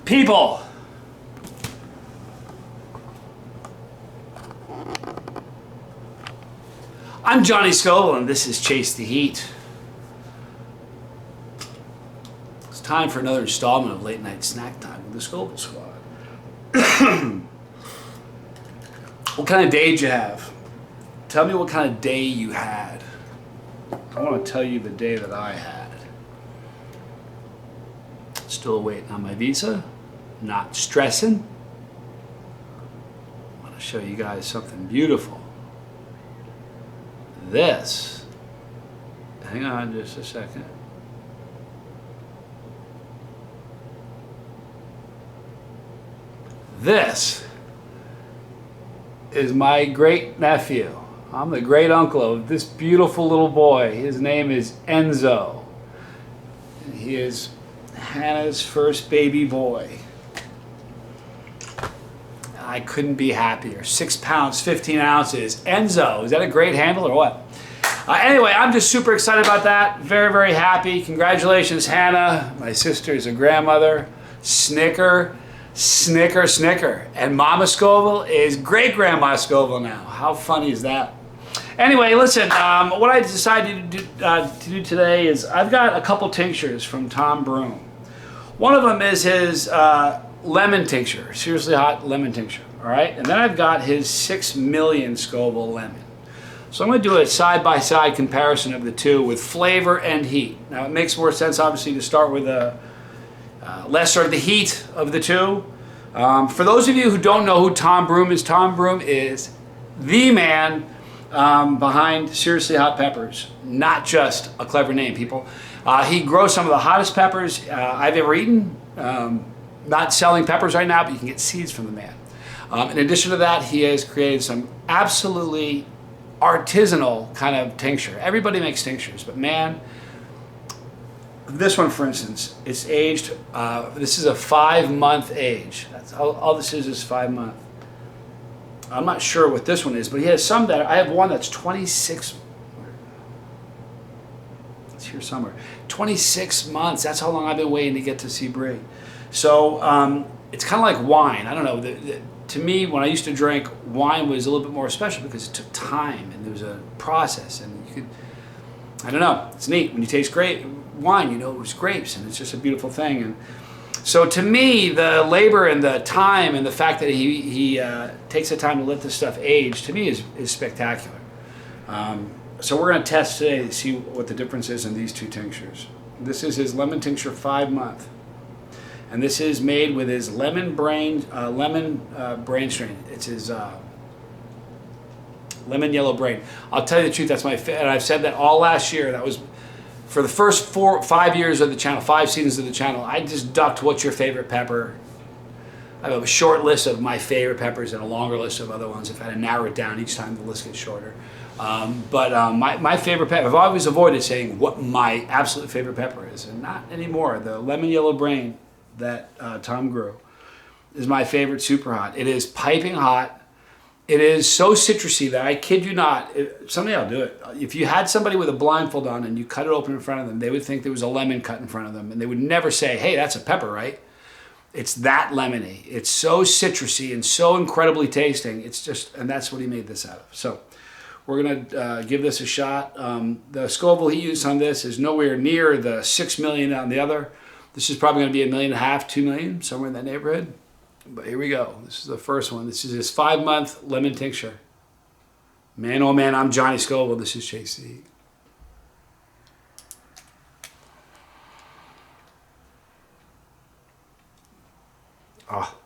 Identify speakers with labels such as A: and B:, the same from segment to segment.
A: People, I'm Johnny Scoville and this is Chase the Heat. It's time for another installment of Late Night Snack Time with the Scoville Squad. What kind of day did you have? Tell me what kind of day you had. I want to tell you the day that I had. Still waiting on my visa. Not stressing. I want to show you guys something beautiful. This. Hang on just a second. This is my great nephew. I'm the great uncle of this beautiful little boy. His name is Enzo. And he is Hannah's first baby boy. I couldn't be happier. 6 pounds, 15 ounces. Enzo, is that a great handle or what? Anyway, I'm just super excited about that. Very, very happy. Congratulations, Hannah. My sister is a grandmother. Snicker, snicker, snicker. And Mama Scoville is great-grandma Scoville now. How funny is that? Anyway, listen, what I decided to do today is I've got a couple tinctures from Tom Broom. One of them is his lemon tincture, seriously hot lemon tincture, all right? And then I've got his 6 million Scoville lemon. So I'm going to do a side-by-side comparison of the two with flavor and heat. Now it makes more sense obviously to start with the lesser of the heat of the two. For those of you who don't know who Tom Broom is the man behind Seriously Hot Peppers. Not just a clever name, people. He grows some of the hottest peppers I've ever eaten. Not selling peppers right now, but you can get seeds from the man. In addition to that, he has created some absolutely artisanal kind of tincture. Everybody makes tinctures, but man, this one, for instance, it's aged, this is a 5-month age. That's all this is 5 months. I'm not sure what this one is, but he has some that, I have one that's 26, it's here somewhere, 26 months. That's how long I've been waiting to get to see Brie. So it's kind of like wine. I don't know. To me, when I used to drink, wine was a little bit more special because it took time and there was a process, and you could, I don't know, it's neat. When you taste great wine, you know it was grapes, and it's just a beautiful thing. And so to me, the labor and the time and the fact that he takes the time to let this stuff age, to me is spectacular. So we're going to test today to see what the difference is in these two tinctures. This is his lemon tincture 5-month. And this is made with his lemon brain strain. It's his lemon yellow brain. I'll tell you the truth, that's my favorite. And I've said that all last year. That was for the first 5 years of the channel, 5 seasons of the channel. I just ducked what's your favorite pepper. I have a short list of my favorite peppers and a longer list of other ones. If I had to narrow it down each time, the list gets shorter. My favorite pepper, I've always avoided saying what my absolute favorite pepper is, and not anymore. The lemon yellow brain that Tom grew is my favorite super hot. It is piping hot. It is so citrusy that I kid you not, someday I'll do it. If you had somebody with a blindfold on and you cut it open in front of them, they would think there was a lemon cut in front of them, and they would never say, hey, that's a pepper, right? It's that lemony. It's so citrusy and so incredibly tasting. It's just, and that's what he made this out of. So we're gonna give this a shot. The Scoville he used on this is nowhere near the 6 million on the other. This is probably going to be $1.5 million, 2 million, somewhere in that neighborhood. But here we go. This is the first one. This is his 5-month lemon tincture. Man, oh man, I'm Johnny Scoville. This is Chase the Heat. Oh.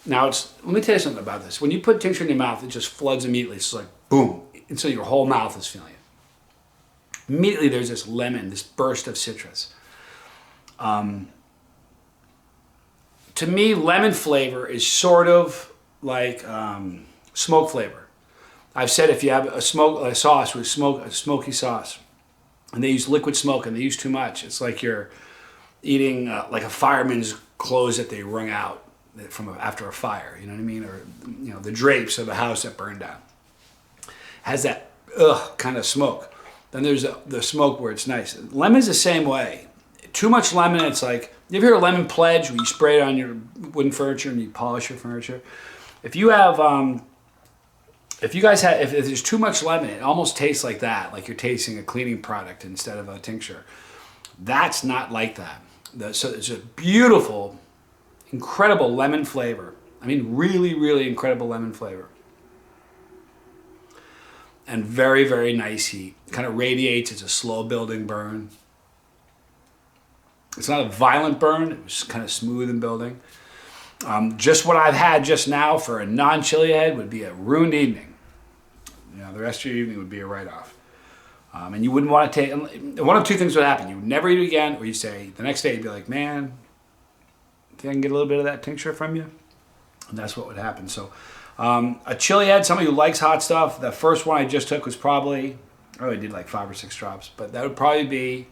A: Now, let me tell you something about this. When you put tincture in your mouth, it just floods immediately. It's like boom. And so your whole mouth is feeling it. Immediately there's this lemon, this burst of citrus. To me, lemon flavor is sort of like smoke flavor. I've said if you have a sauce with a smoky sauce, and they use liquid smoke and they use too much, it's like you're eating like a fireman's clothes that they wrung out from after a fire. You know what I mean? Or the drapes of a house that burned down. Has that kind of smoke. Then there's the smoke where it's nice. Lemon's the same way. Too much lemon, it's like You ever hear of lemon pledge, where you spray it on your wooden furniture and you polish your furniture? If you have, if you guys have, if there's too much lemon, it almost tastes like that, like you're tasting a cleaning product instead of a tincture. That's not like that. So it's a beautiful, incredible lemon flavor. I mean, really, really incredible lemon flavor. And very, very nice heat. Kind of radiates. It's a slow building burn. It's not a violent burn. It was kind of smooth in building. Just what I've had just now for a non-chili head would be a ruined evening. You know, the rest of your evening would be a write-off. And you wouldn't want to take, one of two things would happen. You would never eat it again, or you say, the next day you'd be like, man, think I can get a little bit of that tincture from you? And that's what would happen. So a chili head, somebody who likes hot stuff, the first one I just took was probably, I only did like 5 or 6 drops, but that would probably be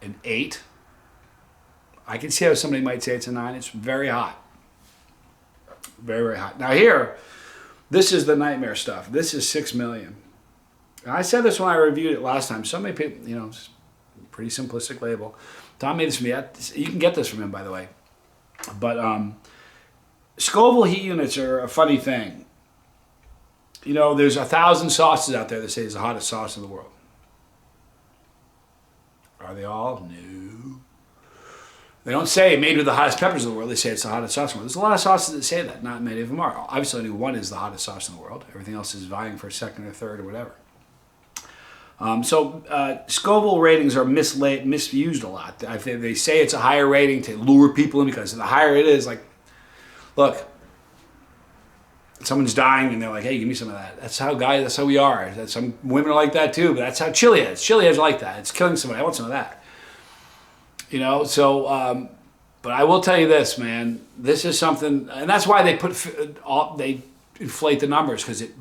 A: an 8. I can see how somebody might say it's a 9. It's very hot. Very, very hot. Now here, this is the nightmare stuff. This is 6 million. I said this when I reviewed it last time. So many people, you know, it's a pretty simplistic label. Tom made this for me. You can get this from him, by the way. But Scoville heat units are a funny thing. You know, there's 1,000 sauces out there that say it's the hottest sauce in the world. Are they all? No. They don't say made with the hottest peppers in the world. They say it's the hottest sauce in the world. There's a lot of sauces that say that. Not many of them are. Obviously, only one is the hottest sauce in the world. Everything else is vying for second or third or whatever. Scoville ratings are misused a lot. They say it's a higher rating to lure people in, because the higher it is, like, look, someone's dying and they're like, hey, give me some of that. That's how we are. Some women are like that too, but that's how chili is. Chili is like that. It's killing somebody. I want some of that. You know, so, but I will tell you this, man, this is something, and that's why they inflate the numbers, because it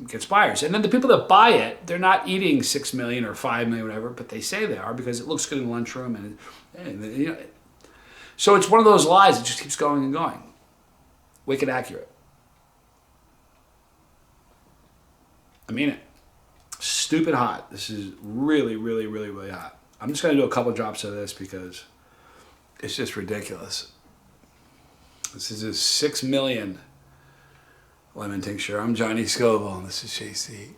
A: gets buyers. And then the people that buy it, they're not eating 6 million or 5 million, whatever, but they say they are because it looks good in the lunchroom. And you know, so it's one of those lies that just keeps going and going. Wicked accurate. I mean it. Stupid hot. This is really, really, really, really hot. I'm just going to do a couple drops of this because it's just ridiculous. This is a 6 million lemon tincture. I'm Johnny Scoville, and this is JC.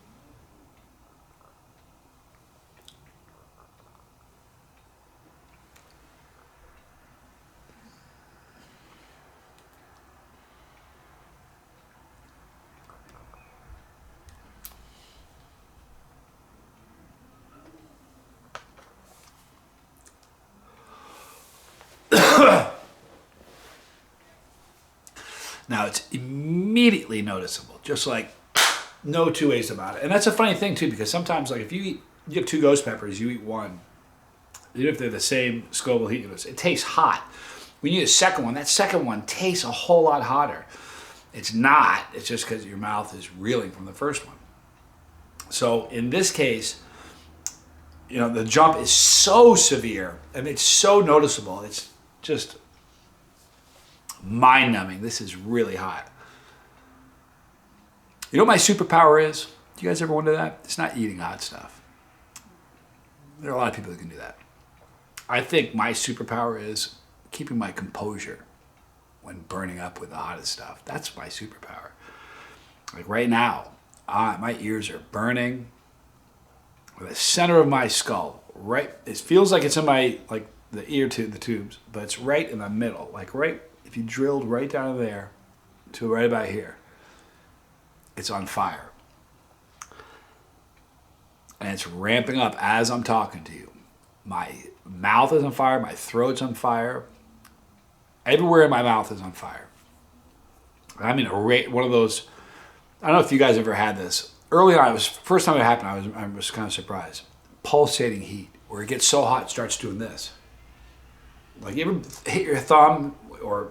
A: Now it's immediately noticeable, just like no two ways about it. And that's a funny thing too, because sometimes, like, if you have 2 ghost peppers, you eat one, even if they're the same Scoville heat units, it tastes hot. When you eat a second one, that second one tastes a whole lot hotter. It's not. It's just because your mouth is reeling from the first one. So in this case, you know, the jump is so severe and it's so noticeable. It's just mind-numbing. This is really hot. You know what my superpower is? Do you guys ever wonder that? It's not eating hot stuff. There are a lot of people that can do that. I think my superpower is keeping my composure when burning up with the hottest stuff. That's my superpower. Like right now, my ears are burning. The center of my skull, right? It feels like it's in my, like, the ear to the tubes, but it's right in the middle, like right. If you drilled right down there to right about here, it's on fire. And it's ramping up as I'm talking to you. My mouth is on fire, my throat's on fire. Everywhere in my mouth is on fire. I'm in one of those, I don't know if you guys ever had this. Early on, first time it happened, I was kind of surprised. Pulsating heat, where it gets so hot it starts doing this. Like, you ever hit your thumb or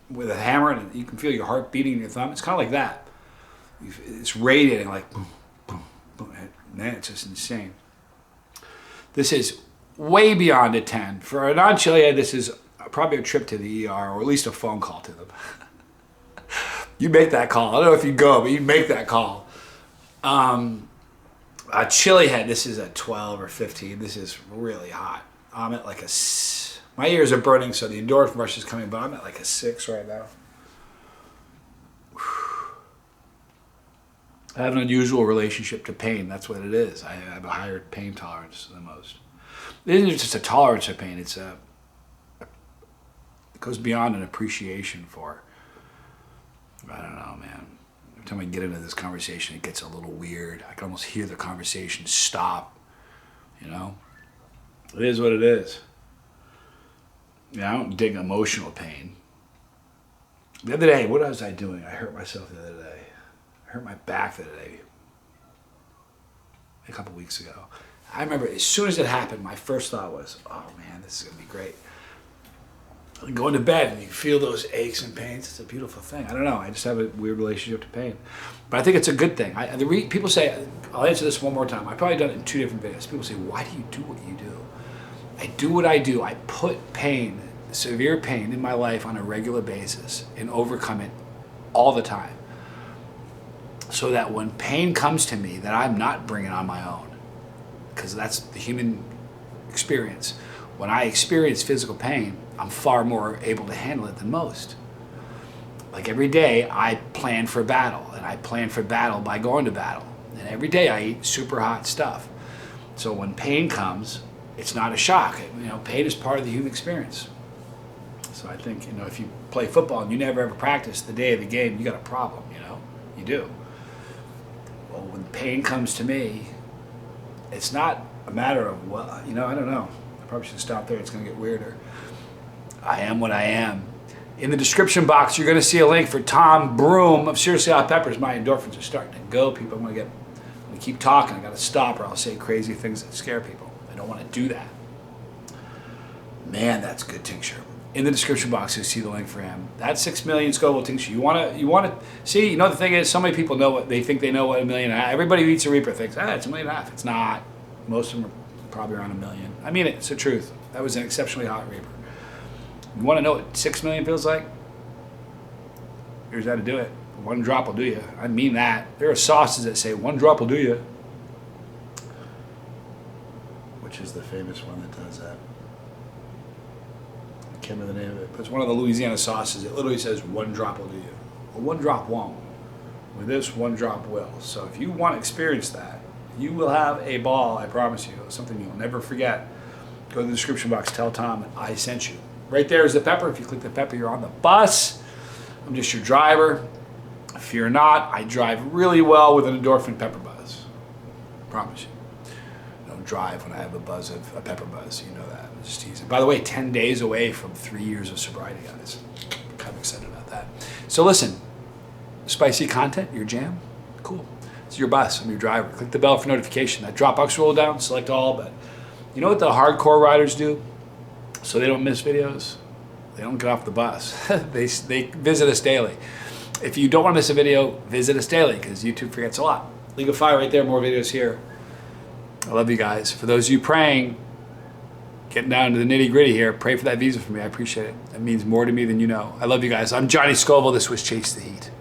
A: with a hammer and you can feel your heart beating in your thumb? It's kind of like that. It's radiating like boom, boom, boom. Man, it's just insane. This is way beyond a 10. For a non-chili head, this is probably a trip to the ER, or at least a phone call to them. You make that call. I don't know if you go, but you make that call. A chili head, this is a 12 or 15. This is really hot. I'm at like a My ears are burning, so the endorphin rush is coming, but I'm at like a 6 right now. I have an unusual relationship to pain. That's what it is. I have a higher pain tolerance than most. It isn't just a tolerance of pain. It goes beyond an appreciation for, I don't know, man. Every time I get into this conversation, it gets a little weird. I can almost hear the conversation stop, you know? It is what it is. Yeah, I don't dig emotional pain. The other day, what was I doing? I hurt myself the other day. I hurt my back the other day. A couple weeks ago. I remember as soon as it happened, my first thought was, oh man, this is going to be great. Going to bed and you feel those aches and pains. It's a beautiful thing. I don't know. I just have a weird relationship to pain. But I think it's a good thing. People say, I'll answer this one more time. I've probably done it in 2 different videos. People say, why do you do what you do? I do what I do. I put pain, severe pain in my life on a regular basis and overcome it all the time. So that when pain comes to me, that I'm not bringing on my own. Because that's the human experience. When I experience physical pain, I'm far more able to handle it than most. Like every day, I plan for battle, and I plan for battle by going to battle. And every day, I eat super hot stuff. So when pain comes, it's not a shock. You know, pain is part of the human experience. So I think, you know, if you play football and you never ever practice the day of the game, you got a problem. You know, you do. Well, when pain comes to me, it's not a matter of, well, you know, I don't know. I probably should stop there. It's going to get weirder. I am what I am. In the description box, you're going to see a link for Tom Broom of Seriously Hot Peppers. My endorphins are starting to go, people. I'm going to keep talking. I got to stop or I'll say crazy things that scare people. I don't want to do that. Man, that's good tincture. In the description box, you'll see the link for him. That's 6 million Scoville tincture. You want to see, you know, the thing is, so many people know what they think they know what 1.5 million. Everybody who eats a Reaper thinks, it's 1.5 million. It's not. Most of them are probably around 1 million. I mean, it's the truth. That was an exceptionally hot Reaper. You want to know what 6 million feels like? Here's how to do it. 1 drop will do you. I mean that. There are sauces that say 1 drop will do you. Which is the famous one that does that? I can't remember the name of it, but it's one of the Louisiana sauces. It literally says 1 drop will do you. Well, 1 drop won't. With this, 1 drop will. So if you want to experience that, you will have a ball, I promise you. Something you'll never forget. Go to the description box, tell Tom I sent you. Right there is the pepper. If you click the pepper, you're on the bus. I'm just your driver. Fear not, I drive really well with an endorphin pepper buzz. Promise you. I don't drive when I have a buzz of a pepper buzz. You know that. I'm just teasing. By the way, 10 days away from 3 years of sobriety, guys. I'm kind of excited about that. So listen, spicy content, your jam? Cool. It's your bus. I'm your driver. Click the bell for notification. That Dropbox roll down, select all, but you know what the hardcore riders do? So they don't miss videos? They don't get off the bus. They visit us daily. If you don't want to miss a video, visit us daily because YouTube forgets a lot. League of Fire right there, more videos here. I love you guys. For those of you praying, getting down to the nitty gritty here, pray for that visa for me. I appreciate it. That means more to me than you know. I love you guys. I'm Johnny Scoville. This was Chase the Heat.